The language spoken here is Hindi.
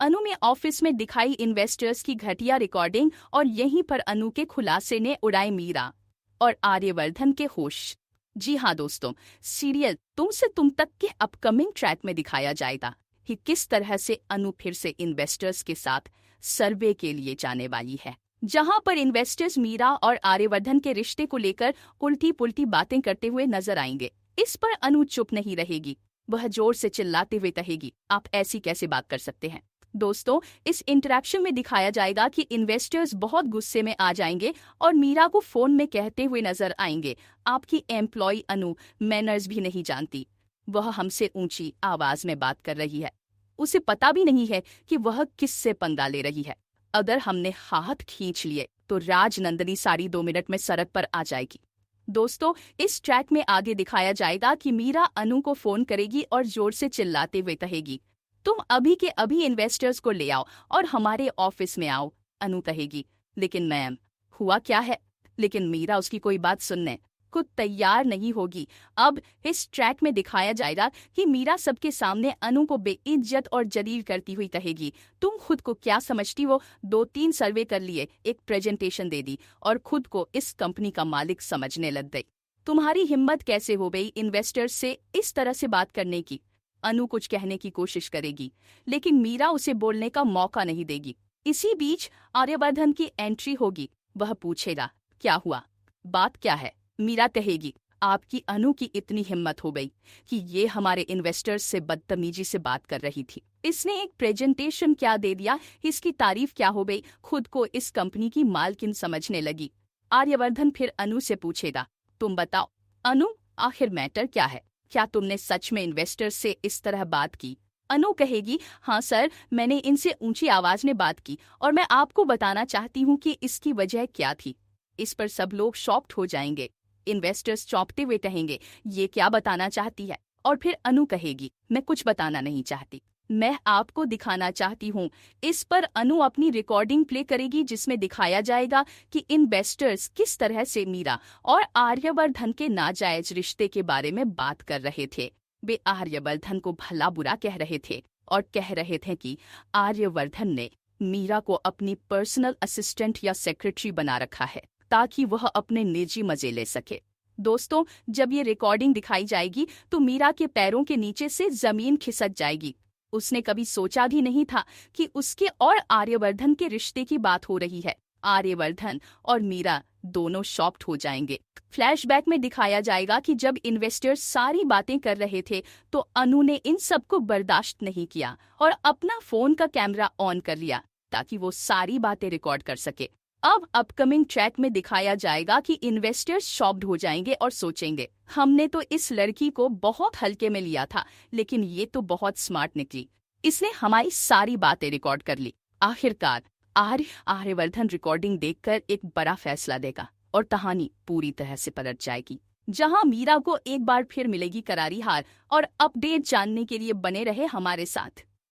अनु में ऑफिस में दिखाई इन्वेस्टर्स की घटिया रिकॉर्डिंग और यहीं पर अनु के खुलासे ने उड़ाए मीरा और आर्यवर्धन के होश। जी हाँ दोस्तों, सीरियल तुम से तुम तक के अपकमिंग ट्रैक में दिखाया जाएगा कि किस तरह से अनु फिर से इन्वेस्टर्स के साथ सर्वे के लिए जाने वाली है, जहां पर इन्वेस्टर्स मीरा और आर्यवर्धन के रिश्ते को लेकर उल्टी पुल्टी बातें करते हुए नजर आएंगे। इस पर अनु चुप नहीं रहेगी, वह जोर से चिल्लाते हुए कहेगी, आप ऐसी कैसे बात कर सकते हैं। दोस्तों, इस इंटरेक्शन में दिखाया जाएगा कि इन्वेस्टर्स बहुत गुस्से में आ जाएंगे और मीरा को फोन में कहते हुए नजर आएंगे, आपकी एम्प्लॉय अनु मैनर्स भी नहीं जानती, वह हमसे ऊंची आवाज में बात कर रही है, उसे पता भी नहीं है कि वह किससे पंगा ले रही है, अगर हमने हाथ खींच लिए तो राजनंदनी सारी 2 मिनट में सड़क पर आ जाएगी। दोस्तों, इस ट्रैक में आगे दिखाया जाएगा कि मीरा अनु को फोन करेगी और जोर से चिल्लाते हुए कहेगी, तुम अभी के अभी इन्वेस्टर्स को ले आओ और हमारे ऑफिस में आओ। अनु कहेगी, लेकिन मैम हुआ क्या है, लेकिन मीरा उसकी कोई बात सुनने को तैयार नहीं होगी। अब इस ट्रैक में दिखाया जाएगा कि मीरा सबके सामने अनु को बेइज्जत और जलील करती हुई कहेगी, तुम खुद को क्या समझती हो, 2-3 सर्वे कर लिए, एक प्रेजेंटेशन दे दी और खुद को इस कंपनी का मालिक समझने लग गई। तुम्हारी हिम्मत कैसे हो गई इन्वेस्टर्स से इस तरह से बात करने की। अनु कुछ कहने की कोशिश करेगी, लेकिन मीरा उसे बोलने का मौका नहीं देगी। इसी बीच आर्यवर्धन की एंट्री होगी, वह पूछेगा, क्या हुआ, बात क्या है। मीरा कहेगी, आपकी अनु की इतनी हिम्मत हो गई कि ये हमारे इन्वेस्टर्स से बदतमीजी से बात कर रही थी, इसने एक प्रेजेंटेशन क्या दे दिया, इसकी तारीफ क्या हो गई, खुद को इस कंपनी की मालकिन समझने लगी। आर्यवर्धन फिर अनु से पूछेगा, तुम बताओ अनु, आखिर मैटर क्या है, क्या तुमने सच में इन्वेस्टर्स से इस तरह बात की। अनु कहेगी, हाँ सर, मैंने इनसे ऊंची आवाज में बात की और मैं आपको बताना चाहती हूँ कि इसकी वजह क्या थी। इस पर सब लोग शॉक्ड हो जाएंगे, इन्वेस्टर्स चौंकते हुए कहेंगे, ये क्या बताना चाहती है। और फिर अनु कहेगी, मैं कुछ बताना नहीं चाहती, मैं आपको दिखाना चाहती हूँ। इस पर अनु अपनी रिकॉर्डिंग प्ले करेगी जिसमें दिखाया जाएगा कि इन्वेस्टर्स किस तरह से मीरा और आर्यवर्धन के नाजायज रिश्ते के बारे में बात कर रहे थे। वे आर्यवर्धन को भला बुरा कह रहे थे और कह रहे थे कि आर्यवर्धन ने मीरा को अपनी पर्सनल असिस्टेंट या सेक्रेटरी बना रखा है ताकि वह अपने निजी मजे ले सके। दोस्तों, जब ये रिकॉर्डिंग दिखाई जाएगी तो मीरा के पैरों के नीचे से जमीन खिसक जाएगी। उसने कभी सोचा भी नहीं था कि उसके और आर्यवर्धन के रिश्ते की बात हो रही है। आर्यवर्धन और मीरा दोनों शॉक्ड हो जाएंगे। फ्लैशबैक में दिखाया जाएगा कि जब इन्वेस्टर्स सारी बातें कर रहे थे तो अनु ने इन सबको बर्दाश्त नहीं किया और अपना फोन का कैमरा ऑन कर लिया ताकि वो सारी बातें रिकॉर्ड कर सके। अब अपकमिंग ट्रैक में दिखाया जाएगा कि इन्वेस्टर्स शॉक्ड हो जाएंगे और सोचेंगे, हमने तो इस लड़की को बहुत हल्के में लिया था, लेकिन ये तो बहुत स्मार्ट निकली, इसने हमारी सारी बातें रिकॉर्ड कर ली। आखिरकार आर्यवर्धन रिकॉर्डिंग देखकर एक बड़ा फैसला देगा और कहानी पूरी तरह से पलट जाएगी, जहां मीरा को एक बार फिर मिलेगी करारी हार। और अपडेट जानने के लिए बने रहे हमारे साथ।